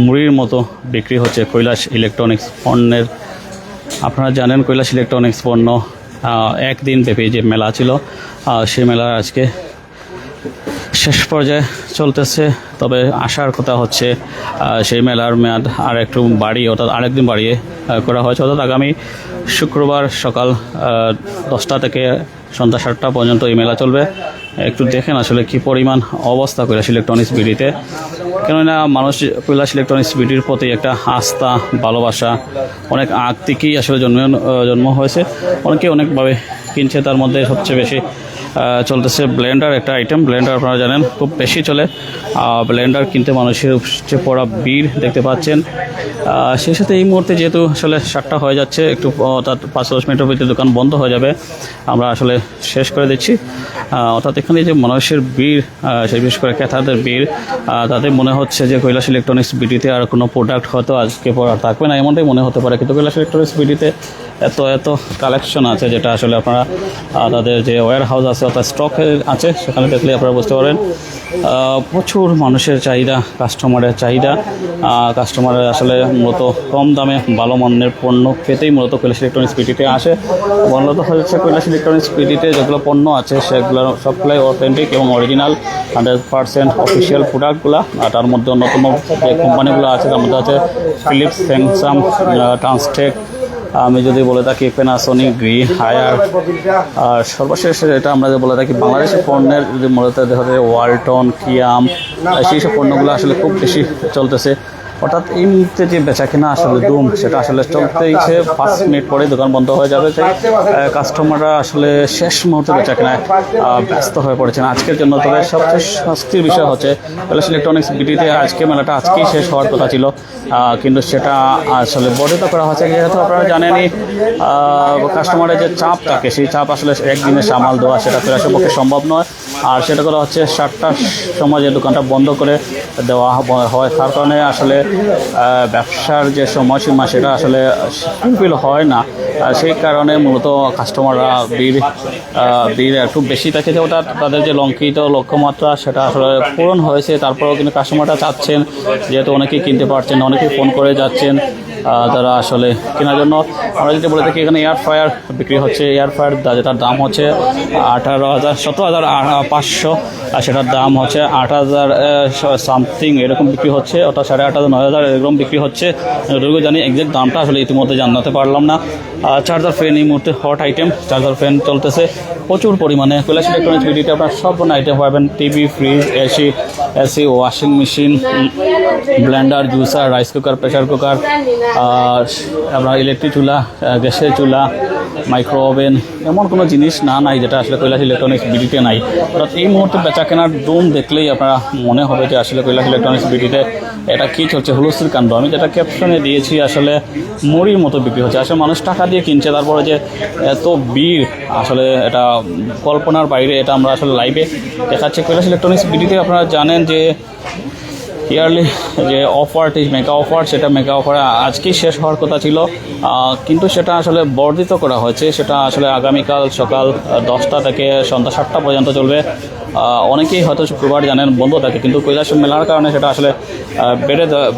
মুড়ির মতো বিক্রি হচ্ছে কৈলাস ইলেকট্রনিক্স পণ্যের। আপনারা জানেন কৈলাস ইলেকট্রনিক্স পণ্য একদিন ব্যাপী যে মেলা ছিল, সেই মেলার আজকে শেষ পর্যায়ে চলতেছে। তবে আসার কথা হচ্ছে সেই মেলার মেয়াদ আর একটু বাড়িয়ে, অর্থাৎ আরেকদিন বাড়িয়ে করা হয়েছে, অর্থাৎ আগামী শুক্রবার সকাল 10টা থেকে সন্ধ্যা 7টা পর্যন্ত এই মেলা চলবে। একটু দেখেন আসলে কি পরিমাণ অবস্থা কৈলাস ইলেকট্রনিক্স বিডিতে। কেননা মানুষ কৈলাস ইলেকট্রনিক্স বিডির প্রতি একটা আস্থা, ভালোবাসা অনেক আগ থেকেই আসলে জন্ম হয়েছে। অনেকে অনেকভাবে কিনছে, তার মধ্যে সবচেয়ে বেশি চলতেছে ব্লেন্ডার একটা আইটেম। ব্লেন্ডার আপনারা জানেন খুব বেশি চলে। ব্লেন্ডার কিনতে মানুষের উপচে পড়া ভিড় দেখতে পাচ্ছেন। সেই সাথে এই মুহূর্তে যেহেতু আসলে 7টা হয়ে যাচ্ছে, একটু অর্থাৎ 5-10 মিনিটের ভিতরে দোকান বন্ধ হয়ে যাবে, আমরা আসলে শেষ করে দিচ্ছি। অর্থাৎ এখানে যে মানুষের ভিড়, সেই বিশেষ করে ক্রেতাদের ভিড়, তাদের মনে হচ্ছে যে কৈলাস ইলেকট্রনিক্স বিডিতে আর কোনো প্রোডাক্ট হয়তো আজকে পর আর থাকবে না, এমনটাই মনে হতে পারে। কিন্তু কৈলাস ইলেকট্রনিক্স বিডিতে এত কালেকশন আছে, যেটা আসলে আপনারা তাদের যে ওয়্যার হাউস আছে অর্থাৎ স্টক আছে, সেখানে দেখলে আপনারা বুঝতে পারবেন। প্রচুর মানুষের চাহিদা, কাস্টমারের চাহিদা। কাস্টমারের আসলে মূলত কম দামে ভালো মানের পণ্য পেতেই মূলত কৈলাস ইলেকট্রনিক্স বিডিতে আসে। মূলত হচ্ছে কৈলাস ইলেকট্রনিক্স বিডিতে যেগুলো পণ্য আছে সেগুলো সবগুলোই অথেন্টিক এবং অরিজিনাল 100% অফিসিয়াল প্রোডাক্টগুলো। আর তার মধ্যে অন্যতম যে কোম্পানিগুলো আছে তার মধ্যে আছে ফিলিপস, স্যামসাং, ট্রান্সটেক, আমি যদি বলে থাকি প্যানাসোনিক, গ্রি, হায়ার। আর সর্বশেষ এটা আমরা যে বলে থাকি বাংলাদেশের পণ্যের যদি মূলত দেখা যায় ওয়ালটন, কিয়াম, সেই সব পণ্যগুলো আসলে খুব বেশি চলতেছে। অর্থাৎ এই মুহূর্তে যে বেচা কেনা আসলে দুম, সেটা আসলে চলতেইছে। 5 মিনিট পরে দোকান বন্ধ হয়ে যাবে। কাস্টমাররা আসলে শেষ মুহূর্তে বেচা কেনায় ব্যস্ত হয়ে পড়েছেন আজকের জন্য। তবে সবচেয়ে স্বস্তির বিষয় হচ্ছে কৈলাস ইলেকট্রনিক্স বিডিতে আজকে মেলাটা আজকেই শেষ হওয়ার কথা ছিল, কিন্তু সেটা আসলে বর্ধিত করা হচ্ছে। যেহেতু আপনারা জানেনই কাস্টমারের যে চাপ থাকে, সেই চাপ আসলে একদিনে সামাল দেওয়া সেটা কৈলাসের পক্ষে সম্ভব নয়। আর সেটা করা হচ্ছে 7টার সময় যে দোকানটা বন্ধ করে দেওয়া হয়, তার কারণে আসলে ব্যবসার যে সময়সীমা সেটা আসলে ফুলফিল হয় না। সেই কারণে মূলত কাস্টমাররা ভিড় একটু বেশি থাকে, যে ওটা তাদের যে লঙ্কিত লক্ষ্যমাত্রা সেটা আসলে পূরণ হয়েছে। তারপরেও কিন্তু কাস্টমাররা চাচ্ছেন, যেহেতু অনেকেই কিনতে পারছেন, অনেকেই ফোন করে যাচ্ছেন তারা আসলে কেনার জন্য। আমরা যদি বলে থাকি এখানে এয়ার ফ্রায়ার বিক্রি হচ্ছে। এয়ার ফ্রায়ার যেটার দাম হচ্ছে 17,500, আর সেটার দাম হচ্ছে 8,000 সামথিং এরকম বিক্রি হচ্ছে, অর্থাৎ 8,500, 9,000 এরকম বিক্রি হচ্ছে। যতটুকু জানি এক্সাক্ট দামটা আসলে ইতিমধ্যে জানাতে পারলাম না। চার্জার ফ্যান এই মুহূর্তে হট আইটেম, চার্জার ফ্যান চলতেছে প্রচুর পরিমাণে। কৈলাস ইলেকট্রনিক্স বিডিতে আপনার সব আইটেম পাবেন। TV, fridge, AC, washing machine, Blender, juicer, rice cooker, pressure cooker, আপনার ইলেকট্রিক চুলা, গ্যাসের চুলা, মাইক্রো ওভেন, এমন কোনো জিনিস নাই যেটা আসলে কৈলাস ইলেকট্রনিক্স বিডিতে নাই। অর্থাৎ এই মুহূর্তে বেচা কেনার ডুম দেখলেই আপনারা মনে হবে যে আসলে কৈলাস ইলেকট্রনিক্স বিডিতে এটা কী চলছে, হুলস্থুল কাণ্ড। আমি যেটা ক্যাপশনে দিয়েছি আসলে মুড়ির মতো বিক্রি হচ্ছে। আসলে মানুষ টাকা দিয়ে কিনছে, তারপরে যে এত ভিড় আসলে এটা কল্পনার বাইরে। এটা আমরা আসলে লাইভে দেখাচ্ছি। কৈলাস ইলেকট্রনিক্স বিডিতে আপনারা জানেন যে ইয়ারলি যে অফারটি মেগা অফার, সেটা মেগা অফার আজকেই শেষ হওয়ার কথা ছিল, কিন্তু সেটা আসলে বর্ধিত করা হয়েছে। সেটা আসলে আগামীকাল সকাল 10টা থেকে সন্ধ্যা 7টা পর্যন্ত চলবে। অনেকেই হয়তো শুক্রবার জানেন বন্ধ থাকে, কিন্তু কৈলাস মেলার কারণে সেটা আসলে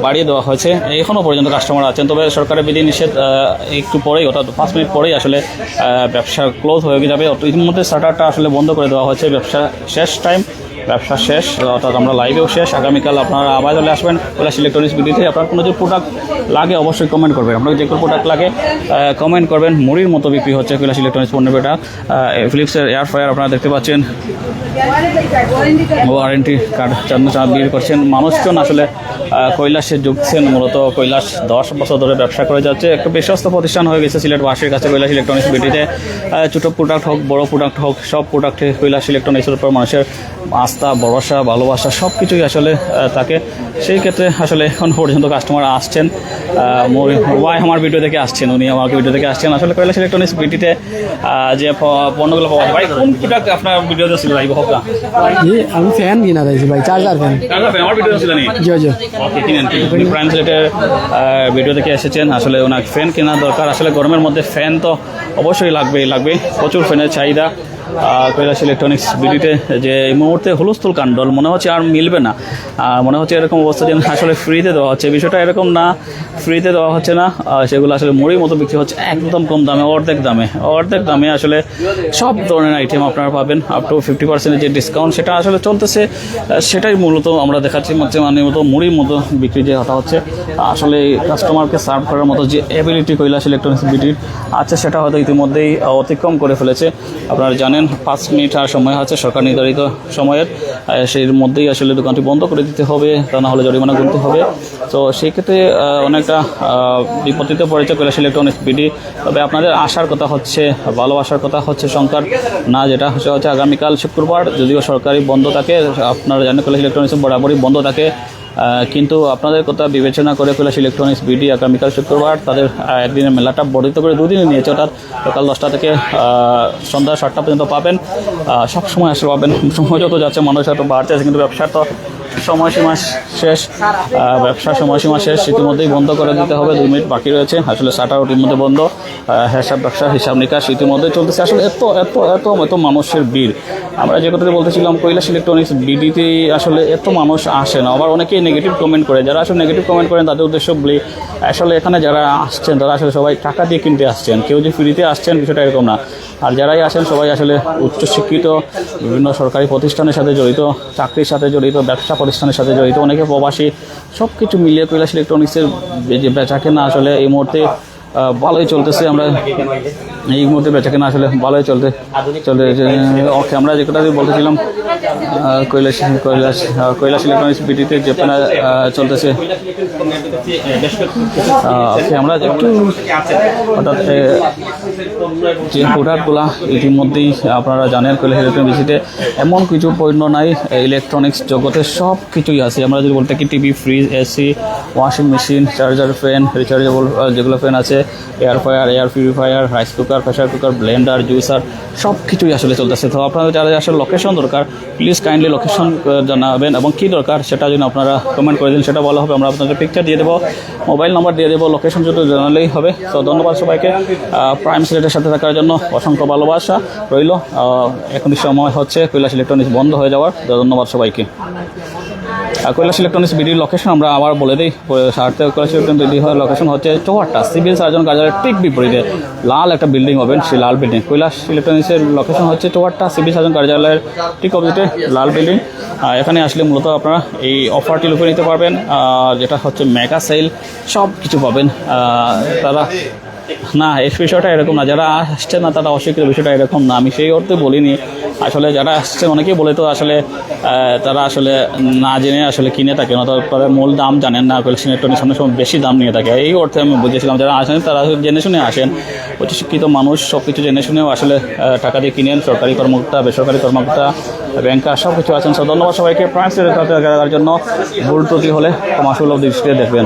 বাড়িয়ে দেওয়া হয়েছে। এখনও পর্যন্ত কাস্টমার আছেন, তবে সরকারের বিধিনিষেধ একটু পরেই, অর্থাৎ 5 মিনিট পরেই আসলে ব্যবসা ক্লোজ হয়ে যাবে। ইতিমধ্যে শাটারটা আসলে বন্ধ করে দেওয়া হয়েছে। ব্যবসা শেষ টাইম, ব্যবসা শেষ, অর্থাৎ আমরা লাইভেও শেষ। আগামীকাল আপনারা আবার চলে আসবেন কৈলাস ইলেকট্রনিক্স বিডিতে। আপনার কোনো যে প্রোডাক্ট লাগে অবশ্যই কমেন্ট করবেন। আপনার যে কোনো প্রোডাক্ট লাগে কমেন্ট করবেন। মুড়ির মতো বিক্রি হচ্ছে কৈলাস ইলেকট্রনিক্স পণ্যের। এটা ফিলিপসের এয়ার ফ্রায়ার আপনারা দেখতে পাচ্ছেন, ওয়ারেন্টি কার্ড চাঁদ বিক্রি করছেন। মানুষজন আসলে কৈলাসে যুগছেন। মূলত কৈলাস 10 বছর ধরে ব্যবসা করে যাচ্ছে। একটা বিশ্বস্ত প্রতিষ্ঠান হয়ে গেছে সিলেটবাসীর কাছে কৈলাস ইলেকট্রনিক্স বিডিতে। ছোটো প্রোডাক্ট হোক, বড় প্রোডাক্ট হোক, সব প্রোডাক্টে কৈলাস ইলেকট্রনিক্সের উপর মানুষের আস্থা, ভরসা, ভালোবাসা সব কিছুই আসলে থাকে। সেই ক্ষেত্রে আসলে এখন পর্যন্ত কাস্টমার আসছেন। ওয়াই আমার ভিডিও থেকে আসছেন, উনি আমাকে ভিডিও থেকে আসছেন। আসলে কৈলাস ইলেকট্রনিক্স বিডিতে যে পণ্যগুলো পাওয়া যায়, ভাই কোন প্রোডাক্ট আপনার ভিডিওতে ছিল? ভাই হোক, আমি ফ্যান কিনা দিয়েছি ভাই, চার্জার ফ্যান। আমার ভিডিও ছিল নি? জি জি। ওকে, কিনেন। প্রাইম সিলেটের ভিডিও থেকে এসেছেন। আসলে ওনার ফ্যান কেনার দরকার। আসলে গরমের মধ্যে ফ্যান তো অবশ্যই লাগবে। প্রচুর ফ্যানের চাহিদা। কৈলাস ইলেকট্রনিক্স বিডিতে যে এই মুহূর্তে হুলস্থুল কাণ্ডল মনে হচ্ছে আর মিলবে না। মনে হচ্ছে এরকম অবস্থা যেন আসলে ফ্রিতে দেওয়া হচ্ছে, বিষয়টা এরকম না, ফ্রিতে দেওয়া হচ্ছে না, সেগুলো আসলে মুড়ির মতো বিক্রি হচ্ছে একদম কম দামে, অর্ধেক দামে আসলে সব ধরনের আইটেম আপনারা পাবেন। আপ টু 50% যে ডিসকাউন্ট সেটা আসলে চলতেছে, সেটাই মূলত আমরা দেখাচ্ছি। মানে মতো মুড়ির মতো বিক্রি যে হতা হচ্ছে, আসলে কাস্টমারকে সার্ভ করার মতো যে এবিলিটি কৈলাস ইলেকট্রনিক্স বিডির আছে সেটা হয়তো ইতিমধ্যেই অতিক্রম করে ফেলেছে। আপনারা জানেন 5 মিনিট আর সময় আছে সরকার নির্ধারিত সময়ের, সেই মধ্যেই আসলে দোকানটি বন্ধ করে দিতে হবে, তা না হলে জরিমানা গুনতে হবে। তো সেই ক্ষেত্রে অনেকটা বিপত্তিতে পড়েছে কৈলাস ইলেকট্রনিক্স বিডি। তবে আপনাদের আসার কথা হচ্ছে, ভালোবাসার কথা হচ্ছে সংখ্যার না, যেটা হচ্ছে আগামীকাল শুক্রবার যদিও সরকারি বন্ধ থাকে, আপনারা জানেন কৈলাস ইলেকট্রনিক্স বরাবরই বন্ধ থাকে, কিন্তু আপনাদের কথা বিবেচনা করে কৈলাস ইলেকট্রনিক্স বিডি আগামীকাল শুক্রবার তাদের একদিনের মেলাটা বর্ধিত করে 2 দিনে নিয়েছে, অর্থাৎ সকাল 10টা থেকে সন্ধ্যা 7টা পর্যন্ত পাবেন। সব সময় আসলে পাবেন, সময় যত যাচ্ছে মানুষ এত বাড়তে আছে, কিন্তু ব্যবসার তো সময়সীমা শেষ, ব্যবসার সময়সীমা শেষ, ইতিমধ্যেই বন্ধ করে দিতে হবে। 2 মিনিট বাকি রয়েছে, আসলে 7টার মধ্যে বন্ধ। ব্যবসার হিসাব নিকাশ ইতিমধ্যে চলতেছে। আসলে এত মানুষের ভিড়, আমরা যে কথাটি বলতেছিলাম কৈলাস ইলেকট্রনিক্স বিডিতে আসলে এত মানুষ আসে না। আবার অনেকেই নেগেটিভ কমেন্ট করে, যারা আসলে নেগেটিভ কমেন্ট করেন তাদের উদ্দেশ্য বলি, আসলে এখানে যারা আসছেন তারা আসলে সবাই টাকা দিয়ে কিনতে আসছেন, কেউ যে ফ্রিতে আসছেন বিষয়টা এরকম না। আর যারাই আসেন সবাই আসলে উচ্চশিক্ষিত, বিভিন্ন সরকারি প্রতিষ্ঠানের সাথে জড়িত, চাকরির সাথে জড়িত, ব্যবসা প্রতিষ্ঠানের সাথে জড়িত, অনেকে প্রবাসী, সব কিছু মিলিয়ে কৈলাস ইলেকট্রনিক্সের যে বেচাকেনা আসলে এই মুহূর্তে ভালোই চলতেছে। আমরা এই মুহূর্তে বেচাকেনা আসলে ভালোই চলতে। ওকে, আমরা যে কথা বলতেছিলাম কৈলাস ইলেকট্রনিক্স বিডিতে যে পেনা চলতেছে, ওকে আমরা একটু অর্থাৎ যে প্রোডাক্টগুলা ইতিমধ্যেই আপনারা জানেন কৈলাস ইলেকট্রনিক্স বিডিতে এমন কিছু পণ্য নাই, ইলেকট্রনিক্স জগতে সব কিছুই আছে। আমরা যদি বলতে কি TV, fridge, AC, washing machine, charger fan, rechargeable যেগুলো ফ্যান আছে, air fryer, air purifier, rice cooker, pressure cooker, Blender, juicer, সব কিছুই আসলে চলতেছে। তো আপনাদের যারা আসলে লোকেশন দরকার প্লিজ কাইন্ডলি লোকেশন জানাবেন, এবং কী দরকার সেটা যদি আপনারা কমেন্ট করে দিন সেটা বলা হবে, আমরা আপনাদের পিকচার দিয়ে দেবো, মোবাইল নাম্বার দিয়ে দেবো, লোকেশন যদি জানালেই হবে। তো ধন্যবাদ সবাইকে, প্রাইম সিলেটের সাথে থাকার জন্য অসংখ্য ভালোবাসা রইল। এখনই সময় হচ্ছে কৈলাস ইলেকট্রনিক্স বন্ধ হয়ে যাওয়ার। ধন্যবাদ সবাইকে। কৈলাস ইলেকট্রনিক্স বিডির লোকেশন আমরা আবার বলে দিই, কৈলাস ইলেকট্রনিক্স বিডি লোকেশন হচ্ছে চৌহাট্টা সিভিল সার্জন কার্যালয়ের ঠিক বিপরীতে লাল একটা বিল্ডিং পাবেন, সেই লাল বিল্ডিং। কৈলাস ইলেকট্রনিক্সের লোকেশন হচ্ছে চৌহাট্টা সিভিল সার্জন কার্যালয়ের ঠিক অপোজিটে লাল বিল্ডিং। এখানে আসলে মূলত আপনারা এই অফারটি লুফে নিতে পারবেন, যেটা হচ্ছে মেগা সেল, সব কিছু পাবেন। তারা না, এই বিষয়টা এরকম না, যারা আসছে না তারা অস্বীকৃত, বিষয়টা এরকম না, আমি সেই অর্থে বলিনি। আসলে যারা আসছেন অনেকেই বলে তো আসলে তারা আসলে না জেনে আসলে কিনে থাকে না, তাদের মূল দাম জানেন না, কৈলাস ইলেকট্রনিক্স অনেক সময় বেশি দাম নিয়ে থাকে। এই অর্থে আমি বুঝেছিলাম যারা আসেন তারা জেনে শুনে আসেন, উচ্চশিক্ষিত মানুষ সব কিছু জেনে শুনেও আসলে টাকা দিয়ে কিনেন। সরকারি কর্মকর্তা, বেসরকারি কর্মকর্তা, ব্যাংকার সব কিছু আছেন। ধন্যবাদ সবাইকে। প্রাইম সিলেটের জন্য ভুল ত্রুটি হলে ক্ষমাসুলভ দৃষ্টিতে দেখবেন।